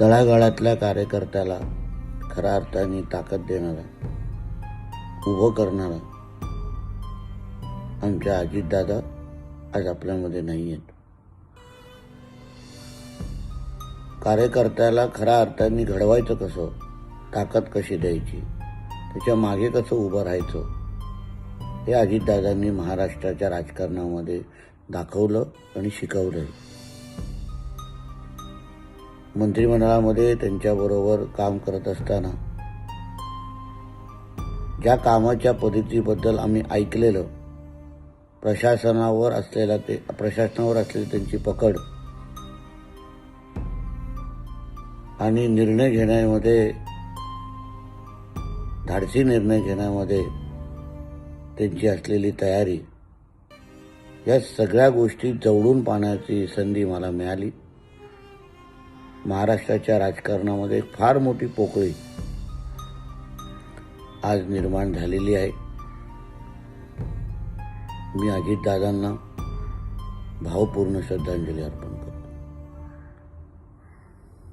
तळागाळातल्या कार्यकर्त्याला खऱ्या अर्थाने ताकद देणारा, उभं करणारा आमच्या अजितदादा आज आपल्यामध्ये नाही आहेत. कार्यकर्त्याला खऱ्या अर्थाने घडवायचं कसं, ताकद कशी द्यायची, त्याच्या मागे कसं उभं राहायचं, हे अजितदादांनी महाराष्ट्राच्या राजकारणामध्ये दाखवलं आणि शिकवलं. मंत्रिमंडळामध्ये त्यांच्याबरोबर काम करत असताना ज्या कामाच्या पद्धतीबद्दल आम्ही ऐकलेलं, प्रशासनावर असलेली त्यांची पकड आणि निर्णय घेण्यामध्ये, धाडसी निर्णय घेण्यामध्ये त्यांची असलेली तयारी, या सगळ्या गोष्टी जवळून पाहण्याची संधी मला मिळाली. महाराष्ट्राच्या राजकारणामध्ये एक फार मोठी पोकळी आज निर्माण झालेली आहे. मी अजितदादांना भावपूर्ण श्रद्धांजली अर्पण